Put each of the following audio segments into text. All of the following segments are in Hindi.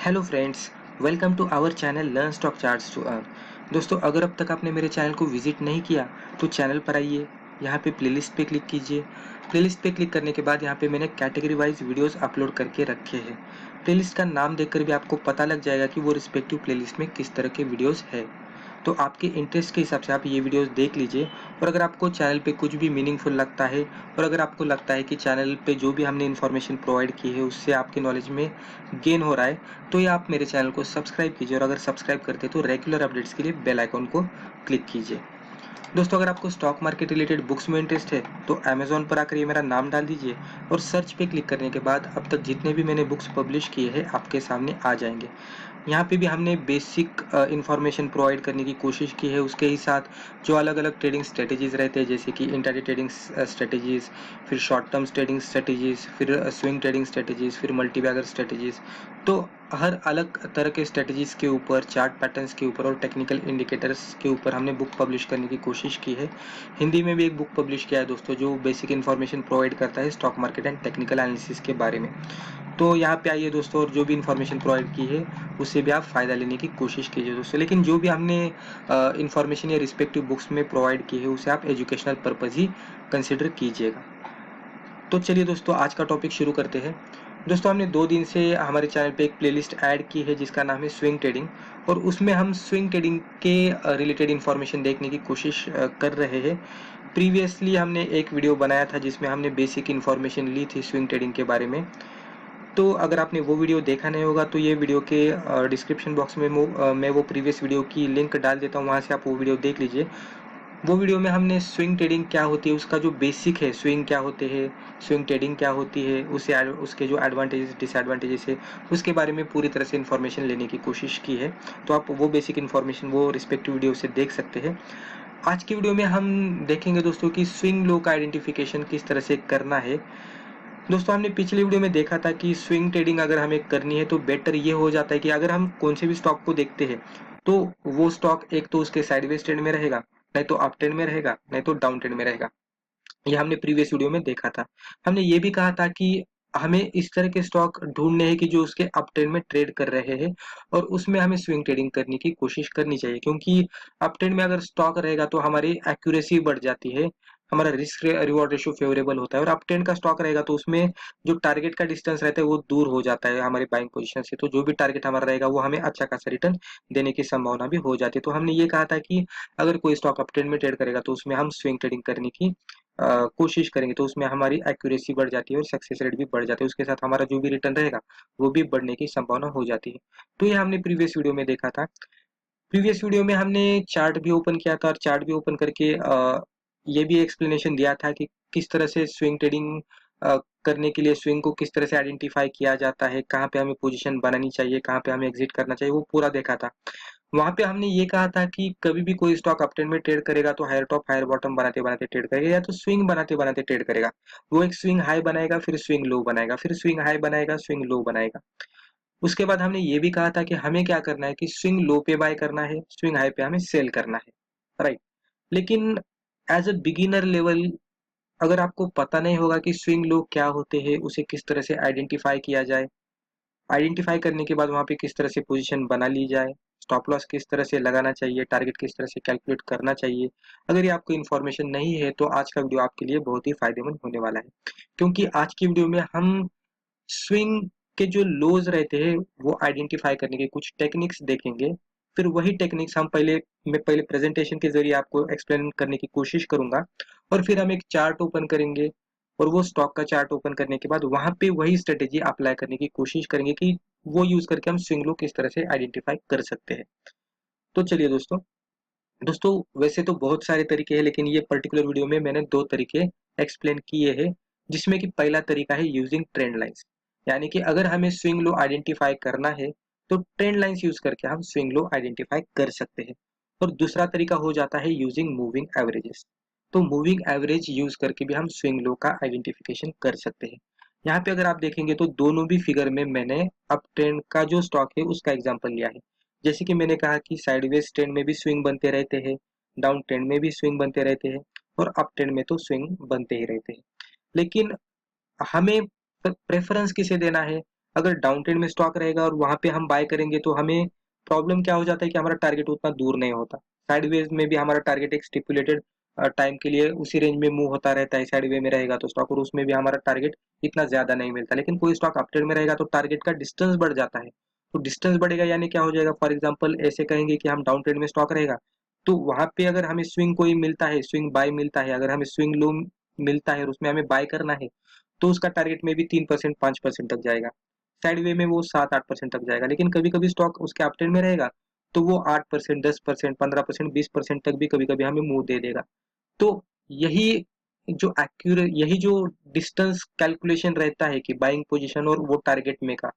Hello friends, welcome to our channel learn stock charts to earn. दोस्तों, अगर अब तक आपने मेरे चैनल को विजिट नहीं किया तो चैनल पर आइए, यहाँ पे प्लेलिस्ट पे क्लिक कीजिए। प्लेलिस्ट पे क्लिक करने के बाद यहाँ पे मैंने कैटेगरी वाइज वीडियोस अपलोड करके रखे हैं। प्लेलिस्ट का नाम देखकर भी आपको पता लग जाएगा कि वो रिस्पेक्टिव प्लेलिस्ट में किस तरह के वीडियोस है। तो आपके इंटरेस्ट के हिसाब से आप ये वीडियोस देख लीजिए। और अगर आपको चैनल पे कुछ भी मीनिंगफुल लगता है और अगर आपको लगता है कि चैनल पे जो भी हमने इन्फॉर्मेशन प्रोवाइड की है उससे आपके नॉलेज में गेन हो रहा है, तो ये आप मेरे चैनल को सब्सक्राइब कीजिए। और अगर सब्सक्राइब करते तो रेगुलर अपडेट्स के लिए बेल आइकॉन को क्लिक कीजिए। दोस्तों, अगर आपको स्टॉक मार्केट रिलेटेड बुक्स में इंटरेस्ट है तो अमेजोन पर आकर ये मेरा नाम डाल दीजिए और सर्च पे क्लिक करने के बाद अब तक जितने भी मैंने बुक्स पब्लिश किए हैं आपके सामने आ जाएंगे। यहाँ पे भी हमने बेसिक इंफॉर्मेशन प्रोवाइड करने की कोशिश की है। उसके ही साथ जो अलग अलग ट्रेडिंग स्ट्रेटेजीज रहते हैं, जैसे कि इंट्राडे ट्रेडिंग स्ट्रेटेजीज, फिर शॉर्ट टर्म ट्रेडिंग स्ट्रेटेजीज, फिर स्विंग ट्रेडिंग स्ट्रेटेजीज, फिर मल्टीबैगर स्ट्रेटेजीज, तो हर अलग तरह के स्ट्रेटेजीज के ऊपर, चार्ट पैटर्न्स के ऊपर और टेक्निकल इंडिकेटर्स के ऊपर हमने बुक पब्लिश करने की कोशिश की है। हिंदी में भी एक बुक पब्लिश किया है दोस्तों, जो बेसिक इन्फॉर्मेशन प्रोवाइड करता है stock market and technical analysis के बारे में। तो यहाँ पे आइए दोस्तों, और जो भी इन्फॉर्मेशन प्रोवाइड की है उससे भी आप फ़ायदा लेने की कोशिश कीजिए दोस्तों। लेकिन जो भी हमने इन्फॉर्मेशन या रिस्पेक्टिव बुक्स में प्रोवाइड की है उसे आप एजुकेशनल पर्पज़ ही कंसिडर कीजिएगा। तो चलिए दोस्तों, आज का टॉपिक शुरू करते हैं। दोस्तों, हमने 2 दिन से हमारे चैनल पे एक प्लेलिस्ट ऐड की है जिसका नाम है स्विंग ट्रेडिंग, और उसमें हम स्विंग ट्रेडिंग के रिलेटेड इन्फॉर्मेशन देखने की कोशिश कर रहे हैं। प्रीवियसली हमने एक वीडियो बनाया था जिसमें हमने बेसिक इन्फॉर्मेशन ली थी स्विंग ट्रेडिंग के बारे में। तो अगर आपने वो वीडियो देखा नहीं होगा तो ये वीडियो के डिस्क्रिप्शन बॉक्स में मैं वो प्रीवियस वीडियो की लिंक डाल देता हूँ, वहाँ से आप वो वीडियो देख लीजिए। वो वीडियो में हमने स्विंग ट्रेडिंग क्या होती है, उसका जो बेसिक है, स्विंग क्या होते हैं, स्विंग ट्रेडिंग क्या होती है, उसके जो एडवांटेजेस डिसएडवांटेजेस है उसके बारे में पूरी तरह से इन्फॉर्मेशन लेने की कोशिश की है। तो आप वो बेसिक इन्फॉर्मेशन वो रिस्पेक्टिव वीडियो से देख सकते हैं। आज की वीडियो में हम देखेंगे दोस्तों कि स्विंग लो का आइडेंटिफिकेशन किस तरह से करना है। दोस्तों, हमने पिछली वीडियो में देखा था कि स्विंग ट्रेडिंग अगर हमें करनी है तो बेटर ये हो जाता है कि अगर हम कौन से भी स्टॉक को देखते हैं तो वो स्टॉक एक तो उसके साइडवेज ट्रेंड में रहेगा, नहीं तो अप ट्रेंड में रहेगा, नहीं तो डाउन ट्रेंड में रहेगा। ये हमने प्रीवियस वीडियो में देखा था। हमने ये भी कहा था कि हमें इस तरह के स्टॉक ढूंढने हैं कि जो उसके अप ट्रेंड में ट्रेड कर रहे हैं, और उसमें हमें स्विंग ट्रेडिंग करने की कोशिश करनी चाहिए, क्योंकि अप ट्रेंड में अगर स्टॉक रहेगा तो हमारी एक्यूरेसी बढ़ जाती है, हमारा रिस्क रिवॉर्ड रेशियो फेवरेबल होता है। और अप ट्रेंड का स्टॉक रहेगा तो उसमें जो टारगेट का डिस्टेंस रहता है वो दूर हो जाता है हमारे बाइंग पोजीशन से, तो जो भी टारगेट हमारा रहेगा वो हमें अच्छा खासा रिटर्न देने की संभावना भी हो जाती है। तो हमने ये कहा था कि अगर कोई स्टॉक अप ट्रेंड में ट्रेड करेगा तो उसमें हम स्विंग ट्रेडिंग करने की कोशिश करेंगे, तो उसमें हमारी एक्यूरेसी बढ़ जाती है और सक्सेस रेट भी बढ़ जाती है। उसके साथ हमारा जो भी रिटर्न रहेगा वो भी बढ़ने की संभावना हो जाती है। तो ये हमने प्रीवियस वीडियो में देखा था। प्रीवियस वीडियो में हमने चार्ट भी ओपन किया था, और चार्ट भी ओपन करके ये भी एक्सप्लेनेशन दिया था कि किस तरह से स्विंग ट्रेडिंग करने के लिए स्विंग को किस तरह से आइडेंटिफाई किया जाता है, कहाँ पे हमें पोजीशन बनानी चाहिए, कहाँ पे हमें एग्जिट करना चाहिए, वो पूरा देखा था। वहां पे हमने ये कहा था कि कभी भी कोई स्टॉक अपट्रेंड में ट्रेड करेगा तो हायर टॉप हायर बॉटम बनाते बनाते ट्रेड करेगा, या तो स्विंग बनाते बनाते ट्रेड करेगा। वो एक स्विंग हाई बनाएगा, फिर स्विंग लो बनाएगा, फिर स्विंग हाई बनाएगा, स्विंग लो बनाएगा। उसके बाद हमने ये भी कहा था कि हमें क्या करना है कि स्विंग लो पे बाय करना है, स्विंग हाई पे हमें सेल करना है, राइट। लेकिन एज अ बिगिनर लेवल, अगर आपको पता नहीं होगा कि स्विंग लो क्या होते हैं, उसे किस तरह से आइडेंटिफाई किया जाए, आइडेंटिफाई करने के बाद वहां पे किस तरह से पोजीशन बना ली जाए, स्टॉप लॉस किस तरह से लगाना चाहिए, टारगेट किस तरह से कैलकुलेट करना चाहिए, अगर ये आपको इन्फॉर्मेशन नहीं है तो आज का वीडियो आपके लिए बहुत ही फायदेमंद होने वाला है। क्योंकि आज की वीडियो में हम स्विंग के जो लोज रहते हैं वो आइडेंटिफाई करने के कुछ टेक्निक्स देखेंगे। फिर वही टेक्निक्स मैं पहले प्रेजेंटेशन के जरिए आपको एक्सप्लेन करने की कोशिश करूंगा, और फिर हम एक चार्ट ओपन करेंगे, और वो स्टॉक का चार्ट ओपन करने के बाद वहां पे वही स्ट्रेटेजी अप्लाई करने की कोशिश करेंगे कि वो यूज करके हम स्विंग लो किस तरह से आइडेंटिफाई कर सकते हैं। तो चलिए दोस्तों, वैसे तो बहुत सारे तरीके हैं, लेकिन ये पर्टिकुलर वीडियो में मैंने 2 तरीके एक्सप्लेन किए हैं, जिसमें कि पहला तरीका है यूजिंग ट्रेंड लाइंस। यानी कि अगर हमें स्विंग लो आइडेंटिफाई करना है तो ट्रेंड लाइंस यूज करके हम स्विंग लो आइडेंटिफाई कर सकते हैं। और दूसरा तरीका हो जाता है यूजिंग मूविंग एवरेजेस। तो मूविंग एवरेज यूज करके भी हम स्विंग लो का आइडेंटिफिकेशन कर सकते हैं। यहाँ पे अगर आप देखेंगे तो दोनों भी फिगर में मैंने अप ट्रेंड का जो स्टॉक है उसका एग्जांपल लिया है। जैसे कि मैंने कहा कि साइडवेज ट्रेंड में भी स्विंग बनते रहते हैं, डाउन ट्रेंड में भी स्विंग बनते रहते हैं, और अप ट्रेंड में तो स्विंग बनते ही रहते हैं। लेकिन हमें प्रेफरेंस किसे देना है, अगर डाउन ट्रेंड में स्टॉक रहेगा और वहां पे हम बाय करेंगे तो हमें प्रॉब्लम क्या हो जाता है कि हमारा टारगेट उतना दूर नहीं होता। साइडवेज में भी हमारा टारगेट एक स्टिपुलेटेड टाइम के लिए उसी रेंज में मूव होता रहता है, साइडवे में रहेगा तो स्टॉक, और उसमें भी हमारा टारगेट इतना ज्यादा नहीं मिलता। लेकिन कोई स्टॉक अपट्रेंड में रहेगा तो टारगेट का डिस्टेंस बढ़ जाता है। तो डिस्टेंस बढ़ेगा यानी क्या हो जाएगा, फॉर एग्जाम्पल ऐसे कहेंगे कि हम डाउन ट्रेंड में स्टॉक रहेगा, तो वहां पे अगर हमें स्विंग कोई मिलता है, स्विंग बाय मिलता है, अगर हमें स्विंग लो मिलता है और उसमें हमें बाय करना है, तो उसका टारगेट में भी 3% 5% तक जाएगा, साइडवे में वो 7-8% तक जाएगा। लेकिन कभी कभी स्टॉक उसके अपट्रेंड में रहेगा तो वो 8%, 10%, 15%, 20% तक भी कभी कभी हमें मूव दे देगा। तो यही यही जो डिस्टेंस कैलकुलेशन रहता है कि बाइंग पोजीशन और वो टारगेट में का,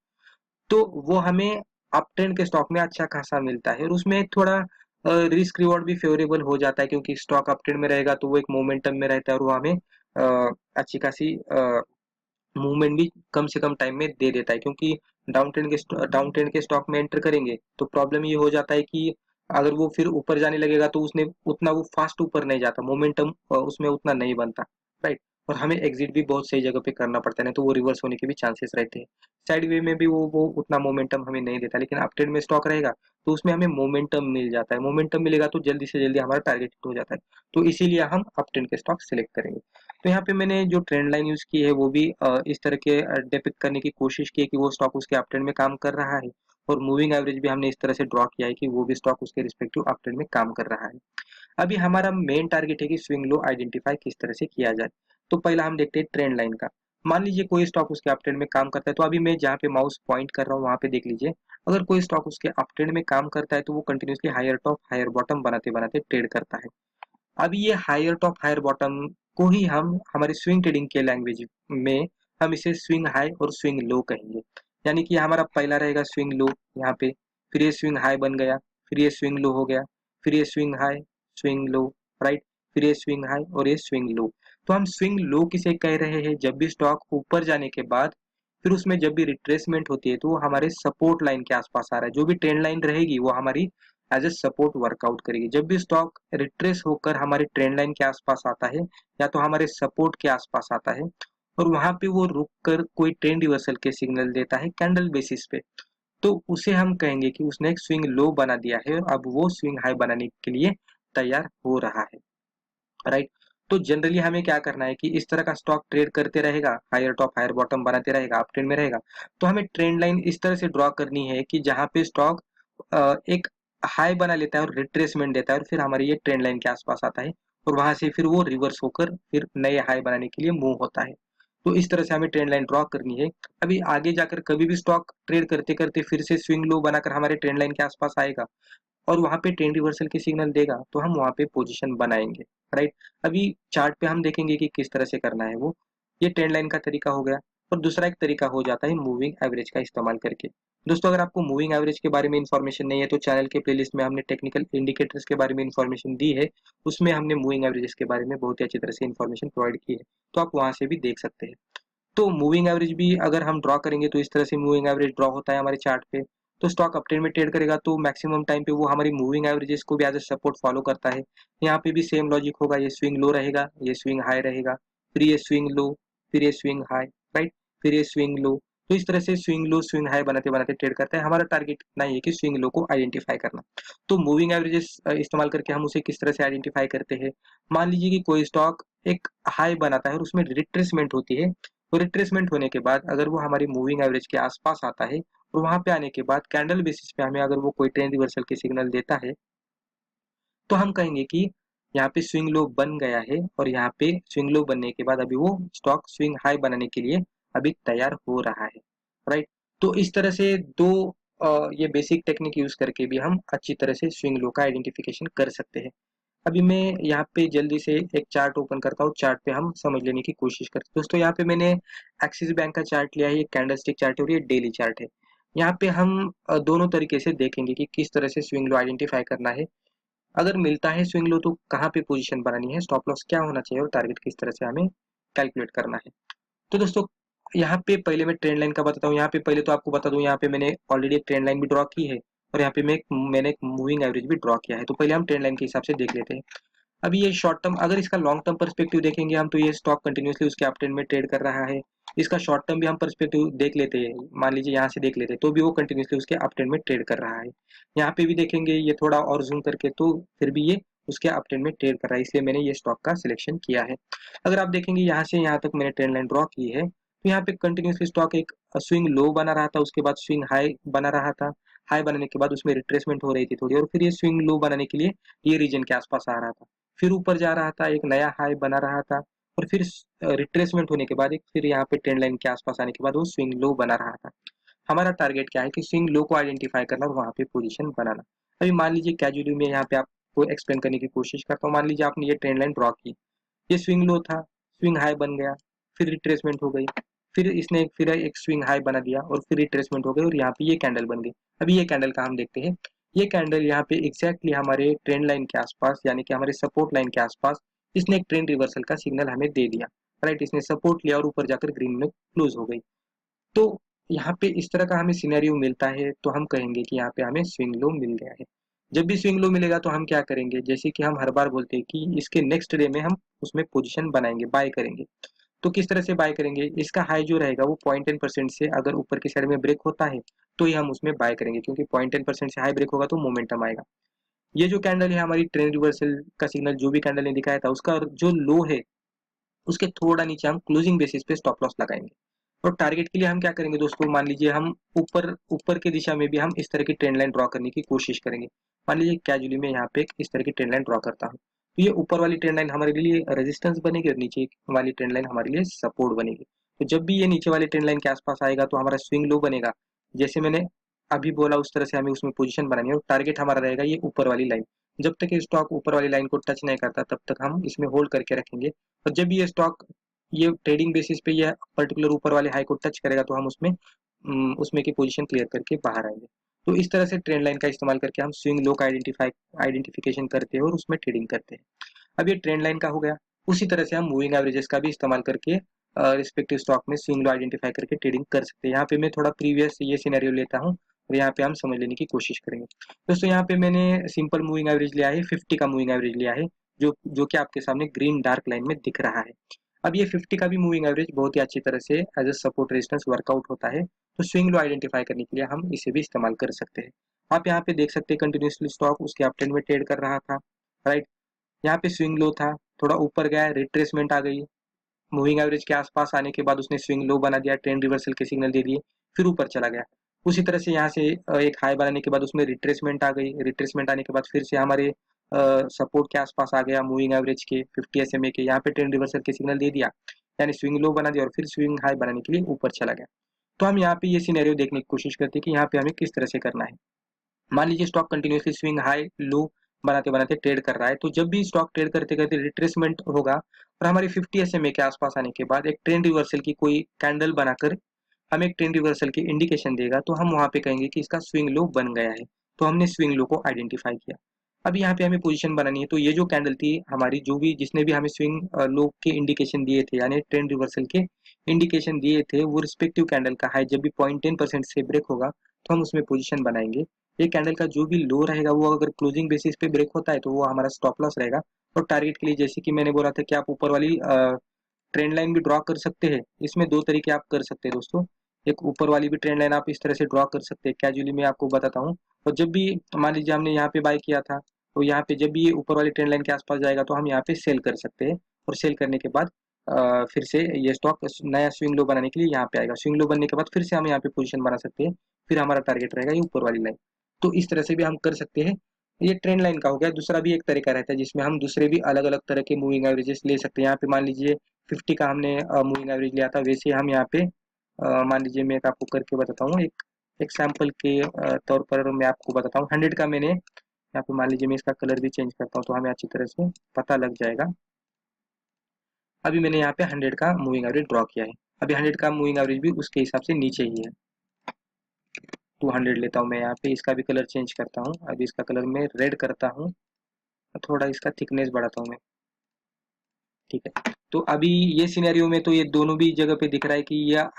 तो वो हमें अप ट्रेंड के स्टॉक में अच्छा खासा मिलता है, और उसमें थोड़ा रिस्क रिवॉर्ड भी फेवरेबल हो जाता है, क्योंकि स्टॉक अप ट्रेंड में रहेगा तो वो एक मोमेंटम में रहता है और वो हमें अच्छी खासी मूवमेंट भी कम से कम टाइम में दे देता है। क्योंकि डाउन ट्रेंड के स्टॉक में एंटर करेंगे तो प्रॉब्लम ये हो जाता है कि अगर वो फिर ऊपर जाने लगेगा तो उसने उतना वो फास्ट ऊपर नहीं जाता, मोमेंटम उसमें उतना नहीं बनता, राइट। और हमें एग्जिट भी बहुत सही जगह पे करना पड़ता है, नहीं तो वो रिवर्स होने के भी चांसेस रहते हैं। साइड वे में भी वो उतना मोमेंटम हमें नहीं देता, लेकिन अप ट्रेंड में स्टॉक रहेगा तो उसमें हमें मोमेंटम मिल जाता है, मोमेंटम मिलेगा तो जल्दी से जल्दी हमारा टारगेट हिट हो जाता है। तो इसीलिए हम अप ट्रेंड के स्टॉक सिलेक्ट करेंगे। तो यहाँ पे मैंने जो ट्रेंड लाइन यूज की है वो भी इस तरह के डिपिक्ट करने की कोशिश की है कि वो स्टॉक उसके अप ट्रेंड में काम कर रहा है, और मूविंग एवरेज भी हमने इस तरह से ड्रॉ किया है कि वो भी स्टॉक उसके रिस्पेक्टिव अप ट्रेंड में काम कर रहा है। अभी हमारा मेन टारगेट है कि स्विंग लो आइडेंटिफाई किस तरह से किया जाए। तो पहला हम देखते हैं ट्रेंड लाइन का। मान लीजिए कोई स्टॉक उसके अप ट्रेंड में काम करता है, तो अभी मैं जहाँ पे माउस पॉइंट कर रहा हूँ वहां पे देख लीजिए, अगर कोई स्टॉक उसके अप ट्रेंड में काम करता है तो वो continuously higher top higher bottom बनाते बनाते ट्रेड करता है। अब ये हायर टॉप हायर बॉटम को ही हम हमारे स्विंग ट्रेडिंग के लैंग्वेज में हम इसे स्विंग हाई और स्विंग लो कहेंगे। यानी कि हमारा पहला रहेगा स्विंग लो यहाँ पे, फिर ये स्विंग हाई बन गया, फिर ये स्विंग लो हो गया, फिर ये swing high, swing low, right, फिर ये स्विंग हाई और ये स्विंग लो। तो हम स्विंग लो किसे कह रहे हैं, जब भी स्टॉक ऊपर जाने के बाद फिर उसमें जब भी रिट्रेसमेंट होती है तो वो हमारे सपोर्ट लाइन के आसपास आ रहा है, जो भी ट्रेंड लाइन रहेगी वो हमारी एज ए सपोर्ट वर्कआउट करेगी। जब भी स्टॉक रिट्रेस होकर हमारी ट्रेंड लाइन के आसपास आता है या तो हमारे सपोर्ट के आसपास आता है और वहां पे वो रुक कर कोई ट्रेंड रिवर्सल के सिग्नल देता है कैंडल बेसिस पे, तो उसे हम कहेंगे कि उसने एक स्विंग लो बना दिया है और अब वो स्विंग हाई बनाने के लिए तैयार हो रहा है, राइट। तो जनरली हमें क्या करना है कि इस तरह का स्टॉक ट्रेड करते रहेगा, हायर टॉप हायर बॉटम बनाते रहेगा, अप ट्रेंड में रहेगा, तो हमें ट्रेंड लाइन इस तरह से ड्रॉ करनी है कि जहां पे स्टॉक एक हाई बना लेता है और रिट्रेसमेंट देता है और फिर हमारी ये ट्रेंड लाइन के आसपास आता है और वहां से फिर वो रिवर्स होकर फिर नए हाई बनाने के लिए मूव होता है। तो इस तरह से हमें ट्रेंड लाइन ड्रॉ करनी है। अभी आगे जाकर कभी भी स्टॉक ट्रेड करते करते फिर से स्विंग लो बनाकर हमारे ट्रेंड लाइन के आसपास आएगा और वहां पे ट्रेंड रिवर्सल की सिग्नल देगा तो हम वहां पे पोजीशन बनाएंगे, राइट। अभी चार्ट पे हम देखेंगे कि किस तरह से करना है वो। ये ट्रेंड लाइन का तरीका हो गया। और दूसरा एक तरीका हो जाता है मूविंग एवरेज का इस्तेमाल करके। दोस्तों अगर आपको मूविंग एवरेज के बारे में इन्फॉर्मेशन नहीं है तो चैनल के प्लेलिस्ट में हमने टेक्निकल इंडिकेटर्स के बारे में इन्फॉर्मेशन दी है, उसमें हमने मूविंग एवरेजेस के बारे में बहुत ही अच्छी तरह से इन्फॉर्मेशन प्रोवाइड की है, तो आप वहां से भी देख सकते हैं। तो मूविंग एवरेज भी अगर हम ड्रॉ करेंगे तो इस तरह से मूविंग एवरेज ड्रॉ होता है हमारे चार्ट पे। तो स्टॉक अपट्रेंड में ट्रेड करेगा तो मैक्सिमम टाइम पे वो हमारी मूविंग एवरेजेस को भी एज ए सपोर्ट फॉलो करता है। यहाँ पे भी सेम लॉजिक होगा, ये स्विंग लो रहेगा, ये स्विंग हाई रहेगा, फिर ये स्विंग लो, फिर ये स्विंग हाई, राइट, फिर ये स्विंग लो। तो इस तरह से स्विंग लो स्विंग हाई बनाते बनाते ट्रेड करता है। हमारा टारगेट इतना ही है कि स्विंग लो को आइडेंटिफाई करना। तो मूविंग एवरेजेस इस्तेमाल करके हम उसे किस तरह से आइडेंटिफाई करते हैं। मान लीजिए कि कोई स्टॉक एक हाई बनाता है और उसमें रिट्रेसमेंट होती है, तो रिट्रेसमेंट होने के बाद अगर वो हमारी मूविंग एवरेज के आसपास आता है और वहां पे आने के बाद कैंडल बेसिस पे हमें अगर वो कोई ट्रेंड रिवर्सल की सिग्नल देता है तो हम कहेंगे कि यहाँ पे स्विंग लो बन गया है और यहाँ पे स्विंग लो बनने के बाद अभी वो स्टॉक स्विंग हाई बनाने के लिए अभी तैयार हो रहा है, राइट। तो इस तरह से दो ये बेसिक टेक्निक यूज करके भी हम अच्छी तरह से स्विंग लो का आइडेंटिफिकेशन कर सकते हैं। अभी मैं यहाँ पे जल्दी से एक चार्ट ओपन करता हूँ, चार्ट पे हम समझ लेने की कोशिश करते हैं। दोस्तों यहाँ पे मैंने एक्सिस बैंक का चार्ट लिया है, ये कैंडलस्टिक चार्ट है और ये डेली चार्ट है। यहाँ पे हम दोनों तरीके से देखेंगे कि किस तरह से स्विंग लो आइडेंटिफाई करना है। अगर मिलता है स्विंग लो तो कहाँ पे पोजीशन बनानी है, स्टॉप लॉस क्या होना चाहिए और टारगेट किस तरह से हमें कैलकुलेट करना है। तो दोस्तों यहाँ पे पहले मैं ट्रेंड लाइन का बताता हूँ। यहाँ पे पहले तो आपको बता दूं, यहाँ पे मैंने ऑलरेडी एक ट्रेंड लाइन भी ड्रॉ की है और यहाँ पे मैंने एक मूविंग एवरेज भी ड्रॉ किया है। तो पहले हम ट्रेंड लाइन के हिसाब से देख लेते हैं। अभी ये शॉर्ट टर्म, अगर इसका लॉन्ग टर्म पर्सपेक्टिव देखेंगे हम, तो ये स्टॉक कंटिन्यूसली उसके अपट्रेंड में ट्रेड कर रहा है। इसका शॉर्ट टर्म भी हम पर्सपेक्टिव देख लेते हैं, मान लीजिए यहाँ से देख लेते हैं, तो भी वो कंटिन्यूसली उसके अपट्रेंड में ट्रेड कर रहा है। यहाँ पे भी देखेंगे ये थोड़ा और जूम करके, तो फिर भी ये उसके अपट्रेंड में ट्रेड कर रहा है, इसलिए मैंने ये स्टॉक का सिलेक्शन किया है। अगर आप देखेंगे यहाँ से यहाँ तक मैंने ट्रेंड लाइन ड्रॉ की है, तो यहाँ पे कंटिन्यूसली स्टॉक एक स्विंग लो बना रहा था, उसके बाद स्विंग हाई बना रहा था, हाई बनाने के बाद उसमें रिट्रेसमेंट हो रही थी थोड़ी, और फिर ये स्विंग लो बनाने के लिए ये रीजन के आसपास आ रहा था, फिर ऊपर जा रहा था, एक नया हाई बना रहा था, और फिर रिट्रेसमेंट होने के बाद एक फिर यहाँ पे ट्रेंड लाइन के आसपास आने के बाद वो स्विंग लो बना रहा था। हमारा टारगेट क्या है कि स्विंग लो को आइडेंटिफाई करना और वहां पे पोजीशन बनाना। अभी मान लीजिए कैजुअली में यहाँ पे आपको एक्सप्लेन करने की कोशिश करता हूँ। मान लीजिए आपने ये ट्रेंड लाइन ड्रॉ की, ये स्विंग लो था, स्विंग हाई बन गया, फिर रिट्रेसमेंट हो गई, फिर इसने फिर एक स्विंग हाई बना दिया, और फिर रिट्रेसमेंट हो गई, और यहाँ पे ये कैंडल बन गई। अभी ये कैंडल का हम देखते हैं, ये कैंडल यहाँ पे एग्जैक्टली हमारे ट्रेंड लाइन के आसपास, यानी कि हमारे सपोर्ट लाइन के आसपास इसने एक ट्रेंड रिवर्सल का सिग्नल हमें दे दिया, राइट। इसने सपोर्ट लिया और ऊपर जाकर ग्रीन में क्लोज हो गई। तो यहाँ पे इस तरह का हमें सिनेरियो मिलता है, तो हम कहेंगे कि यहाँ पे हमें स्विंग लो मिल गया है। जब भी स्विंग लो मिलेगा तो हम क्या करेंगे, जैसे कि हम हर बार बोलते हैं कि इसके नेक्स्ट डे में हम उसमें पोजीशन बनाएंगे, बाय करेंगे। तो किस तरह से बाय करेंगे, इसका हाई जो रहेगा वो 0.10% से अगर ऊपर की साइड में ब्रेक होता है तो ही हम उसमें बाय करेंगे, क्योंकि 0.10% से हाई ब्रेक होगा तो मोमेंटम आएगा। ये जो कैंडल है हमारी ट्रेंड रिवर्सल का सिग्नल, जो भी कैंडल ने दिखाया था, उसका जो लो है उसके थोड़ा नीचे हम क्लोजिंग बेसिस पे स्टॉप लॉस लगाएंगे। और टारगेट के लिए हम क्या करेंगे दोस्तों, मान लीजिए हम ऊपर ऊपर की दिशा में भी हम इस तरह की ट्रेंड लाइन ड्रॉ करने की कोशिश करेंगे। मान लीजिए कैजुअली में यहाँ पे इस तरह की ट्रेंड लाइन ड्रॉ करता हूँ, तो ये ऊपर वाली ट्रेंड लाइन हमारे लिए रेजिस्टेंस बनेगी और नीचे वाली ट्रेंड लाइन हमारे लिए सपोर्ट बनेगी। तो जब भी ये नीचे वाली ट्रेंड लाइन के आसपास आएगा तो हमारा स्विंग लो बनेगा, जैसे मैंने अभी बोला उस तरह से हमें उसमें पोजीशन बनानी है, और टारगेट हमारा रहेगा ये ऊपर वाली लाइन। जब तक ये स्टॉक ऊपर वाली लाइन को टच नहीं करता तब तक हम इसमें होल्ड करके रखेंगे, और जब भी ये स्टॉक ये ट्रेडिंग बेसिस पे ये पर्टिकुलर ऊपर वाले हाई को टच करेगा तो हम उसमें उसमें की पोजीशन क्लियर करके बाहर आएंगे। तो इस तरह से ट्रेंड लाइन का इस्तेमाल करके हम स्विंग लो का आइडेंटिफिकेशन करते हैं और उसमें ट्रेडिंग करते हैं। अब ये ट्रेंड लाइन का हो गया, उसी तरह से हम मूविंग एवरेजेस का भी इस्तेमाल करके रिस्पेक्टिव स्टॉक में स्विंग लो आइडेंटिफाई करके ट्रेडिंग कर सकते हैं। यहाँ पे मैं थोड़ा प्रीवियस ये सिनेरियो लेता हूँ और यहाँ पे हम समझ लेने की कोशिश करेंगे। दोस्तों यहाँ पे मैंने सिंपल मूविंग एवरेज लिया है, 50 का मूविंग एवरेज लिया है, जो कि आपके सामने ग्रीन डार्क लाइन में दिख रहा है। अब ये 50 का भी मूविंग एवरेज बहुत ही अच्छी तरह से as a support resistance work out होता है, तो स्विंग लो आइडेंटिफाई करने के लिए हम इसे भी इस्तेमाल कर सकते हैं। आप यहाँ पे देख सकते हैं कंटिन्यूसली स्टॉक उसके अप ट्रेंड में ट्रेड कर रहा था, राइट। यहाँ पे स्विंग लो था, थोड़ा ऊपर गया, रिट्रेसमेंट आ गई, मूविंग एवरेज के आसपास आने के बाद उसने स्विंग लो बना दिया, ट्रेंड रिवर्सल के सिग्नल दे दिए, फिर ऊपर चला गया। उसी तरह से यहाँ से एक हाई बनाने के बाद उसमें रिट्रेसमेंट आ गई, रिट्रेसमेंट आने के बाद फिर से हमारे सपोर्ट के आसपास आ गया मूविंग एवरेज के 50 SMA के, यहाँ पे ट्रेंड रिवर्सल के सिग्नल दे दिया, यानी स्विंग लो बना दिया, और फिर स्विंग हाई बनाने के लिए ऊपर चला गया। तो हम यहाँ पे ये सिनेरियो देखने की कोशिश करते हैं कि यहाँ पे हमें किस तरह से करना है। मान लीजिए stock continuously swing high low बनाते बनाते ट्रेड कर रहा है, तो जब भी स्टॉक ट्रेड करते करते रिट्रेसमेंट होगा और हमारी 50 SMA के आसपास आने के बाद एक ट्रेंड रिवर्सल की कोई कैंडल बनाकर हमें एक ट्रेंड रिवर्सल की इंडिकेशन देगा, तो हम वहां पे कहेंगे कि इसका स्विंग लो बन गया है। तो हमने स्विंग लो को आइडेंटिफाई किया। अब यहाँ पे हमें पोजीशन बनानी है, तो ये जो कैंडल थी हमारी, जो भी जिसने भी हमें स्विंग लो के इंडिकेशन दिए थे, यानी ट्रेंड रिवर्सल के इंडिकेशन दिए थे, वो रिस्पेक्टिव कैंडल का हाई जब भी 0.10% से ब्रेक होगा तो हम उसमें पोजीशन बनाएंगे। ये कैंडल का जो भी लो रहेगा वो अगर क्लोजिंग बेसिस पे ब्रेक होता है तो वो हमारा स्टॉप लॉस रहेगा। और टारगेट के लिए जैसे कि मैंने बोला था कि आप ऊपर वाली ट्रेंड लाइन भी ड्रॉ कर सकते हैं। इसमें दो तरीके आप कर सकते हैं दोस्तों, एक ऊपर वाली भी ट्रेंड लाइन आप इस तरह से ड्रॉ कर सकते हैं, कैजुअली मैं आपको बताता हूँ। और जब भी मान लीजिए हमने यहाँ पे बाय किया था, तो यहाँ पे जब भी ये ऊपर वाली ट्रेंड लाइन के आसपास जाएगा तो हम यहाँ पे सेल कर सकते हैं, और सेल करने के बाद फिर से ये स्टॉक नया स्विंग लो बनाने के लिए यहाँ पे आएगा। स्विंग लो बनने के बाद फिर से हम यहाँ पे पोजीशन बना सकते हैं, फिर हमारा टारगेट रहेगा ये ऊपर वाली लाइन। तो इस तरह से भी हम कर सकते हैं। ये ट्रेंड लाइन का हो गया। दूसरा भी एक तरीका रहता है जिसमें हम दूसरे भी अलग अलग तरह के मूविंग एवरेजेस ले सकते हैं। यहाँ पे मान लीजिए 50 का हमने मूविंग एवरेज लिया था, वैसे हम यहाँ पे मान लीजिए मैं एक आपको करके बताता हूँ, एक एग्जाम्पल के तौर पर मैं आपको बताता हूँ। 100 का मैंने यहाँ पे मान लीजिए मैं इसका कलर भी चेंज करता हूँ तो हमें अच्छी तरह से पता लग जाएगा। अभी मैंने यहाँ पे 100 का मूविंग एवरेज ड्रॉ किया है। अभी 100 का मूविंग एवरेज भी उसके हिसाब से नीचे ही है। 200 लेता हूँ मैं यहाँ पे, इसका भी कलर चेंज करता हूँ। अभी इसका कलर मैं रेड करता हूँ, थोड़ा इसका थिकनेस बढ़ाता हूँ मैं, ठीक है। तो अभी ये सिनेरियो में तो ये दोनों भी जगह पे दिख रहा है कि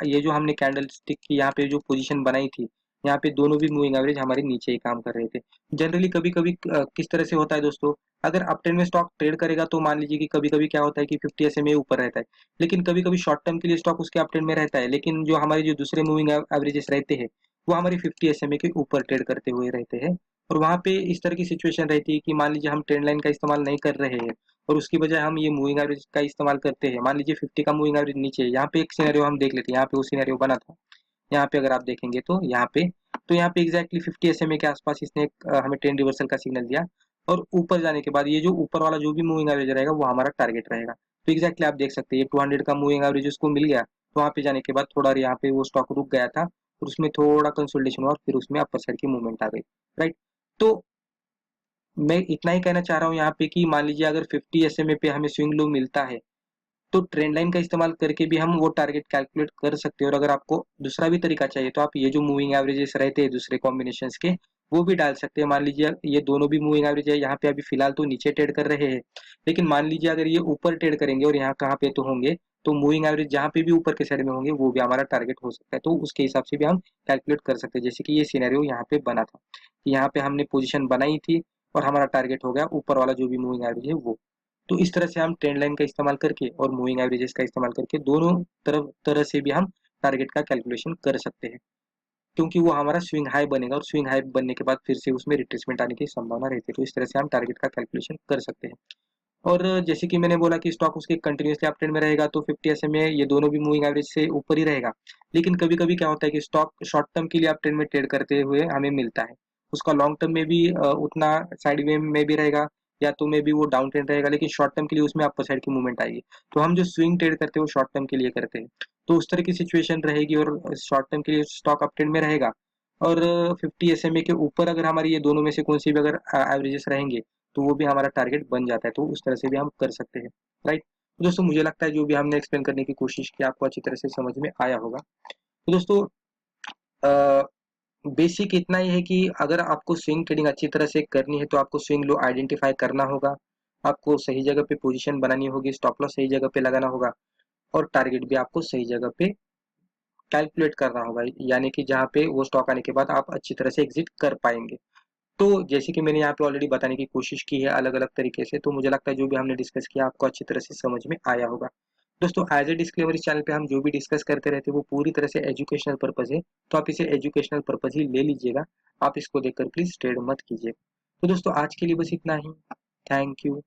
ये जो हमने कैंडल स्टिक की यहाँ पे जो पोजीशन बनाई थी, यहाँ पे दोनों भी मूविंग एवरेज हमारे नीचे ही काम कर रहे थे। जनरली कभी-कभी किस तरह से होता है दोस्तों, अगर अप ट्रेंड में स्टॉक ट्रेड करेगा तो मान लीजिए कि कभी-कभी क्या होता है कि 50 एसएमए ऊपर रहता है, लेकिन कभी-कभी शॉर्ट टर्म के लिए स्टॉक उसके अप ट्रेंड में रहता है, लेकिन जो हमारे जो दूसरे मूविंग एवरेजेस रहते हैं, वो हमारी 50 एसएमए के ऊपर ट्रेड करते हुए रहते हैं। और वहाँ पे इस तरह की सिचुएशन रहती है कि मान लीजिए हम ट्रेंड लाइन का इस्तेमाल नहीं कर रहे हैं और उसकी बजाय हम ये मूविंग एवरेज का इस्तेमाल करते हैं। मान लीजिए 50 का मूविंग एवरेज नीचे है, यहाँ पे एक सिनेरियो हम देख लेते हैं, यहाँ पे वो सिनेरियो बना था। यहाँ पे अगर आप देखेंगे तो यहाँ पे एग्जैक्टली 50 एसएमए के आसपास इसने हमें ट्रेंड रिवर्सल का सिग्नल दिया और ऊपर जाने के बाद ये जो ऊपर वाला जो भी मूविंग एवरेज रहेगा वो हमारा टारगेट रहेगा। तो एग्जैक्टली आप देख सकते हैं ये 200 का मूविंग एवरेज उसको मिल गया, तो वहाँ पे जाने के बाद थोड़ा यहाँ पे वो स्टॉक रुक गया था और उसमें थोड़ा कंसोलिडेशन हुआ और फिर उसमें अपर साइड की मूवमेंट आ गई, राइट। तो मैं इतना ही कहना चाह रहा हूँ यहाँ पे कि मान लीजिए अगर 50 एसएमए पे हमें स्विंग लो मिलता है तो ट्रेंड लाइन का इस्तेमाल करके भी हम वो टारगेट कैलकुलेट कर सकते हैं। और अगर आपको दूसरा भी तरीका चाहिए तो आप ये जो मूविंग एवरेजेस रहते हैं दूसरे कॉम्बिनेशंस के वो भी डाल सकते हैं। मान लीजिए ये दोनों भी मूविंग एवरेज है, यहाँ पे अभी फिलहाल तो नीचे ट्रेड कर रहे हैं, लेकिन मान लीजिए अगर ये ऊपर ट्रेड करेंगे और यहाँ कहाँ पे तो होंगे, तो मूविंग एवरेज जहाँ पे भी ऊपर के साइड में होंगे वो भी हमारा टारगेट हो सकता है। तो उसके हिसाब से भी हम कैलकुलेट कर सकते हैं। जैसे कि ये सिनेरियो यहाँ पे बना था कि यहाँ पे हमने पोजिशन बनाई थी और हमारा टारगेट हो गया ऊपर वाला जो भी मूविंग एवरेज है वो। तो इस तरह से हम ट्रेंड लाइन का इस्तेमाल करके और मूविंग एवरेजेस का इस्तेमाल करके दोनों तरह से भी हम टारगेट का कैलकुलेशन कर सकते हैं, क्योंकि वो हमारा स्विंग हाई बनेगा और स्विंग हाई बनने के बाद फिर से उसमें रिट्रेसमेंट आने की संभावना रहती है। तो इस तरह से हम टारगेट का कैलकुलेशन कर सकते हैं। और जैसे कि मैंने बोला कि स्टॉक उसके कंटिन्यूसली अप ट्रेंड में रहेगा तो 50 एसएमए ये दोनों भी मूविंग एवरेज से ऊपर ही रहेगा। लेकिन कभी कभी क्या होता है कि स्टॉक शॉर्ट टर्म के लिए अप ट्रेंड में ट्रेड करते हुए हमें मिलता है, उसका लॉन्ग टर्म में भी उतना साइड वे में भी रहेगा या तो में भी वो डाउन ट्रेंड रहेगा, लेकिन शॉर्ट टर्म के लिए उसमें अपर साइड की मूवमेंट आएगी। तो हम जो स्विंग ट्रेड करते हैं वो शॉर्ट टर्म के लिए करते हैं, तो उस तरह की सिचुएशन रहेगी और शॉर्ट टर्म के लिए स्टॉक अप ट्रेंड में रहेगा और 50 एसएमए के ऊपर अगर हमारी ये दोनों में से कौन सी भी अगर एवरेजेस रहेंगे तो वो भी हमारा टारगेट बन जाता है। तो उस तरह से भी हम कर सकते हैं, राइट। तो दोस्तों मुझे लगता है जो भी हमने एक्सप्लेन करने की कोशिश की आपको अच्छी तरह से समझ में आया होगा। तो दोस्तों बेसिक इतना ही है कि अगर आपको स्विंग ट्रेडिंग अच्छी तरह से करनी है तो आपको स्विंग लो आइडेंटिफाई करना होगा, आपको सही जगह पे पोजीशन बनानी होगी, स्टॉप लॉस सही जगह पे लगाना होगा और टारगेट भी आपको सही जगह पे कैलकुलेट करना होगा, यानी कि जहाँ पे वो स्टॉक आने के बाद आप अच्छी तरह से एग्जिट कर पाएंगे। तो जैसे कि मैंने यहाँ पे ऑलरेडी बताने की कोशिश की है अलग अलग तरीके से, तो मुझे लगता है जो भी हमने डिस्कस किया आपको अच्छी तरह से समझ में आया होगा। दोस्तों एज ए डिस्क्लेमर इस चैनल पे हम जो भी डिस्कस करते रहते हैं वो पूरी तरह से एजुकेशनल पर्पज है, तो आप इसे एजुकेशनल पर्पज ही ले लीजिएगा, आप इसको देखकर प्लीज ट्रेड मत कीजिएगा। तो दोस्तों आज के लिए बस इतना ही। Thank you.